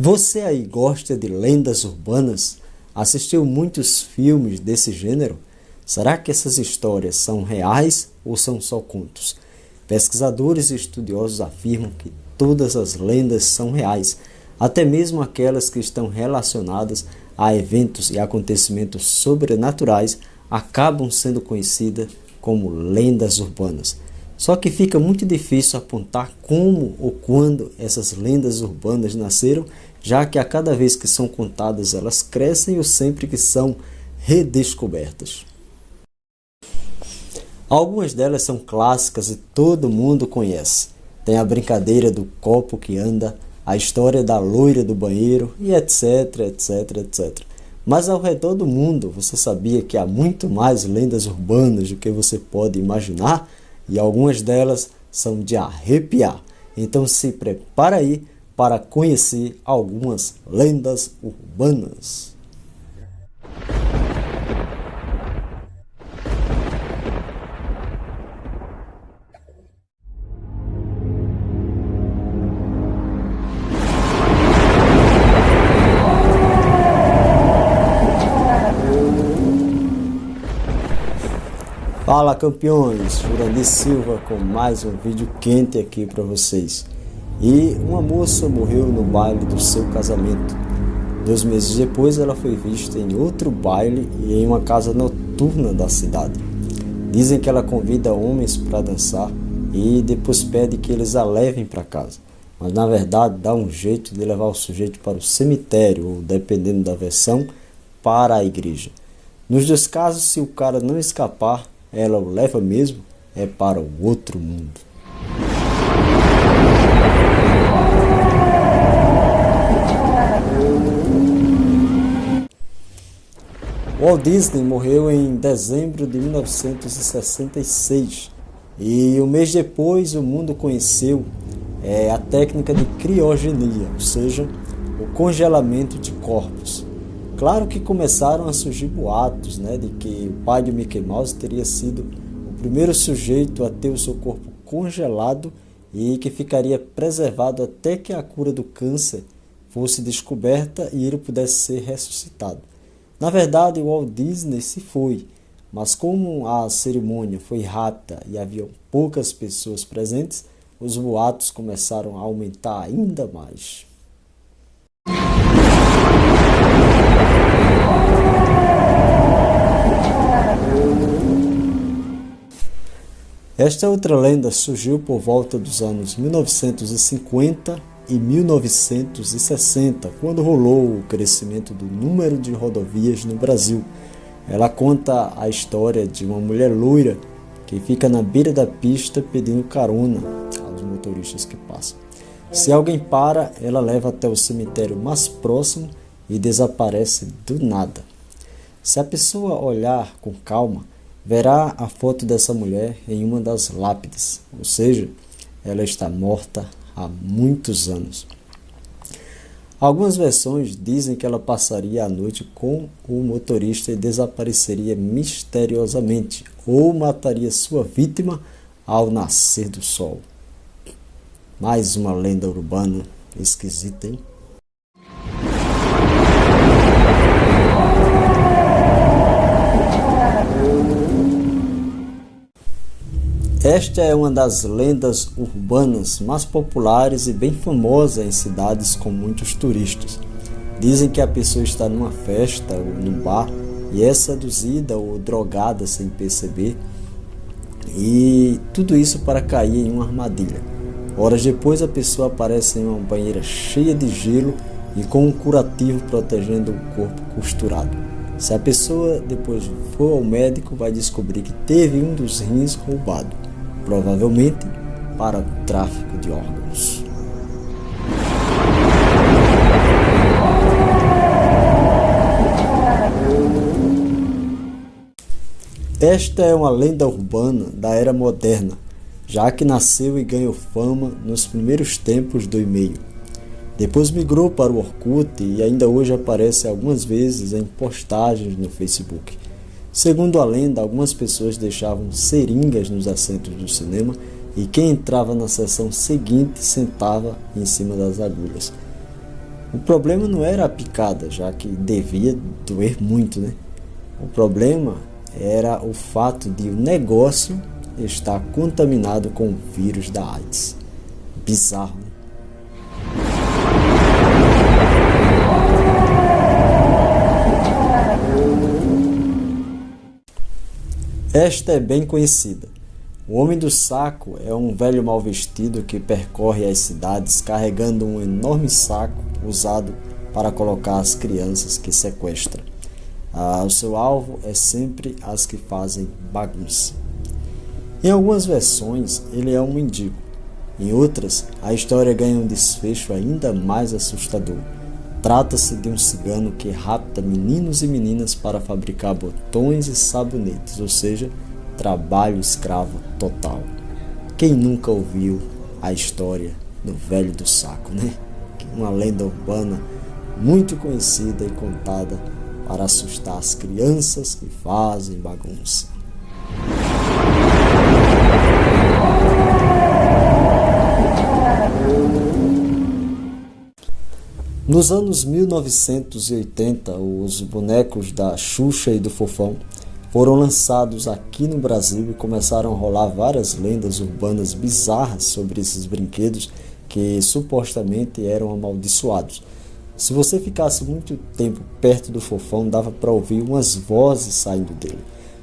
Você aí gosta de lendas urbanas? Assistiu muitos filmes desse gênero? Será que essas histórias são reais ou são só contos? Pesquisadores e estudiosos afirmam que todas as lendas são reais, até mesmo aquelas que estão relacionadas a eventos e acontecimentos sobrenaturais acabam sendo conhecidas como lendas urbanas. Só que fica muito difícil apontar como ou quando essas lendas urbanas nasceram, já que a cada vez que são contadas elas crescem ou sempre que são redescobertas. Algumas delas são clássicas e todo mundo conhece. Tem a brincadeira do copo que anda, a história da loira do banheiro e etc, etc, etc. Mas ao redor do mundo, você sabia que há muito mais lendas urbanas do que você pode imaginar? E algumas delas são de arrepiar. Então se prepara aí para conhecer algumas lendas urbanas. Fala campeões, Jurandir Silva com mais um vídeo quente aqui para vocês. E uma moça morreu no baile do seu casamento. 2 meses depois ela foi vista em outro baile e em uma casa noturna da cidade. Dizem que ela convida homens para dançar e depois pede que eles a levem para casa. Mas na verdade dá um jeito de levar o sujeito para o cemitério ou, dependendo da versão, para a igreja. Nos 2 casos, se o cara não escapar, ela o leva mesmo para o outro mundo. Walt Disney morreu em dezembro de 1966 e um mês depois o mundo conheceu a técnica de criogenia, ou seja, o congelamento de corpos. Claro que começaram a surgir boatos, de que o pai de Mickey Mouse teria sido o primeiro sujeito a ter o seu corpo congelado e que ficaria preservado até que a cura do câncer fosse descoberta e ele pudesse ser ressuscitado. Na verdade, o Walt Disney se foi, mas como a cerimônia foi rápida e havia poucas pessoas presentes, os boatos começaram a aumentar ainda mais. Esta outra lenda surgiu por volta dos anos 1950 e 1960, quando rolou o crescimento do número de rodovias no Brasil. Ela conta a história de uma mulher loira que fica na beira da pista pedindo carona aos motoristas que passam. Se alguém para, ela leva até o cemitério mais próximo e desaparece do nada. Se a pessoa olhar com calma, verá a foto dessa mulher em uma das lápides, ou seja, ela está morta há muitos anos. Algumas versões dizem que ela passaria a noite com o motorista e desapareceria misteriosamente, ou mataria sua vítima ao nascer do sol. Mais uma lenda urbana esquisita, hein? Esta é uma das lendas urbanas mais populares e bem famosa em cidades com muitos turistas. Dizem que a pessoa está numa festa ou num bar e é seduzida ou drogada sem perceber, e tudo isso para cair em uma armadilha. Horas depois a pessoa aparece em uma banheira cheia de gelo e com um curativo protegendo o corpo costurado. Se a pessoa depois for ao médico, vai descobrir que teve um dos rins roubado, provavelmente para o tráfico de órgãos. Esta é uma lenda urbana da era moderna, já que nasceu e ganhou fama nos primeiros tempos do e-mail. Depois migrou para o Orkut e ainda hoje aparece algumas vezes em postagens no Facebook. Segundo a lenda, algumas pessoas deixavam seringas nos assentos do cinema e quem entrava na sessão seguinte sentava em cima das agulhas. O problema não era a picada, já que devia doer muito, né? O problema era o fato de o negócio estar contaminado com o vírus da AIDS. Bizarro, né? Esta é bem conhecida. O Homem do Saco é um velho mal vestido que percorre as cidades carregando um enorme saco usado para colocar as crianças que sequestra. O seu alvo é sempre as que fazem bagunça. Em algumas versões, ele é um mendigo. Em outras, a história ganha um desfecho ainda mais assustador. Trata-se de um cigano que rapta meninos e meninas para fabricar botões e sabonetes, ou seja, trabalho escravo total. Quem nunca ouviu a história do Velho do Saco, né? Uma lenda urbana muito conhecida e contada para assustar as crianças que fazem bagunça. Nos anos 1980, os bonecos da Xuxa e do Fofão foram lançados aqui no Brasil e começaram a rolar várias lendas urbanas bizarras sobre esses brinquedos que supostamente eram amaldiçoados. Se você ficasse muito tempo perto do Fofão, dava para ouvir umas vozes saindo dele.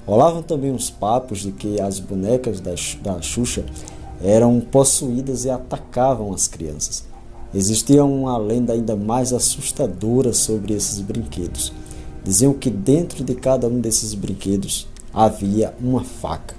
Rolavam também uns papos de que as bonecas da Xuxa eram possuídas e atacavam as crianças. Existia uma lenda ainda mais assustadora sobre esses brinquedos. Diziam que dentro de cada um desses brinquedos havia uma faca.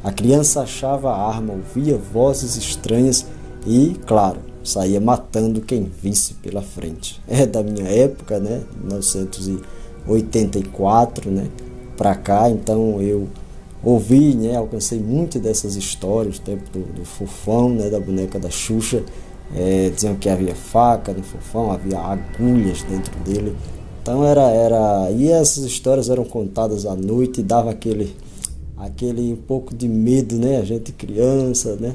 A criança achava a arma, ouvia vozes estranhas e, claro, saía matando quem visse pela frente. É da minha época, né? 1984, né? Para cá, então eu ouvi, né? Alcancei muito dessas histórias, o tempo do Fofão, né? Da boneca da Xuxa. Diziam que havia faca no Fofão, havia agulhas dentro dele. Então e essas histórias eram contadas à noite e dava aquele um pouco de medo, né? A gente criança, né?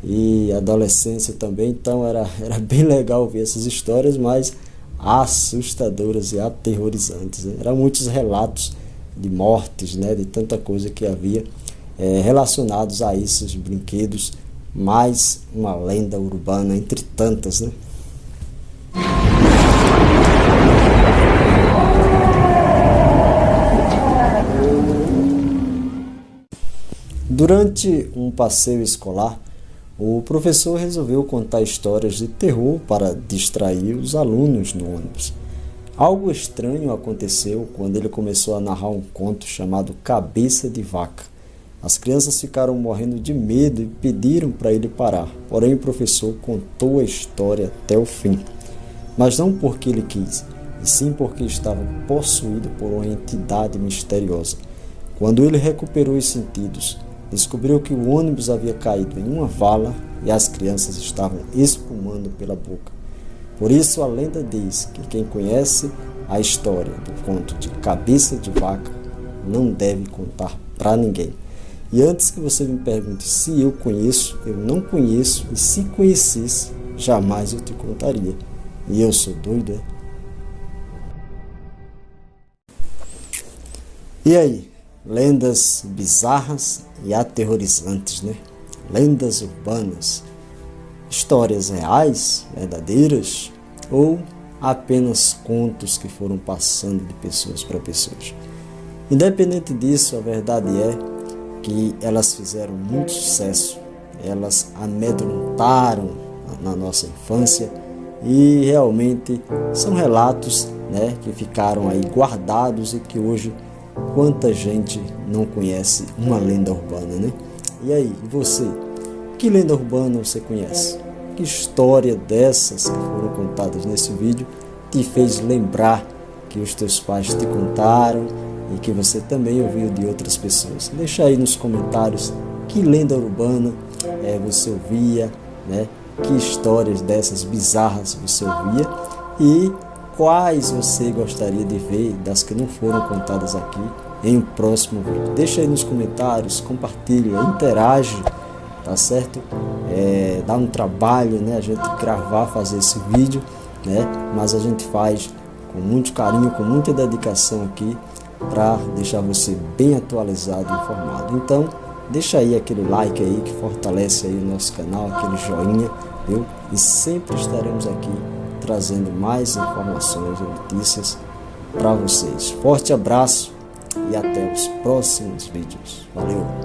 E adolescência também, então era bem legal ver essas histórias, mas assustadoras e aterrorizantes, né? Eram muitos relatos de mortes, né? De tanta coisa que havia relacionados a esses brinquedos, mais uma lenda urbana entre tantas, né? Durante um passeio escolar, o professor resolveu contar histórias de terror para distrair os alunos no ônibus. Algo estranho aconteceu quando ele começou a narrar um conto chamado Cabeça de Vaca. As crianças ficaram morrendo de medo e pediram para ele parar, porém o professor contou a história até o fim. Mas não porque ele quis, e sim porque estava possuído por uma entidade misteriosa. Quando ele recuperou os sentidos, descobriu que o ônibus havia caído em uma vala e as crianças estavam espumando pela boca. Por isso a lenda diz que quem conhece a história do conto de Cabeça de Vaca não deve contar para ninguém. E antes que você me pergunte se eu conheço, eu não conheço, e se conhecesse, jamais eu te contaria. E eu sou doido, é? E aí? Lendas bizarras e aterrorizantes, né? Lendas urbanas. Histórias reais, verdadeiras, ou apenas contos que foram passando de pessoas para pessoas. Independente disso, a verdade é que elas fizeram muito sucesso, elas amedrontaram na nossa infância e realmente são relatos, né, que ficaram aí guardados e que hoje quanta gente não conhece uma lenda urbana, né? E aí, e você? Que lenda urbana você conhece? Que história dessas que foram contadas nesse vídeo te fez lembrar que os teus pais te contaram e que você também ouviu de outras pessoas? Deixa aí nos comentários que lenda urbana você ouvia, né? Que histórias dessas bizarras você ouvia e quais você gostaria de ver das que não foram contadas aqui em um próximo vídeo. Deixa aí nos comentários, compartilha, interage, tá certo? Dá um trabalho, né? A gente gravar, fazer esse vídeo né? Mas a gente faz com muito carinho, com muita dedicação aqui, para deixar você bem atualizado e informado. Então, deixa aí aquele like aí que fortalece aí o nosso canal, aquele joinha, viu? E sempre estaremos aqui trazendo mais informações e notícias para vocês. Forte abraço e até os próximos vídeos. Valeu!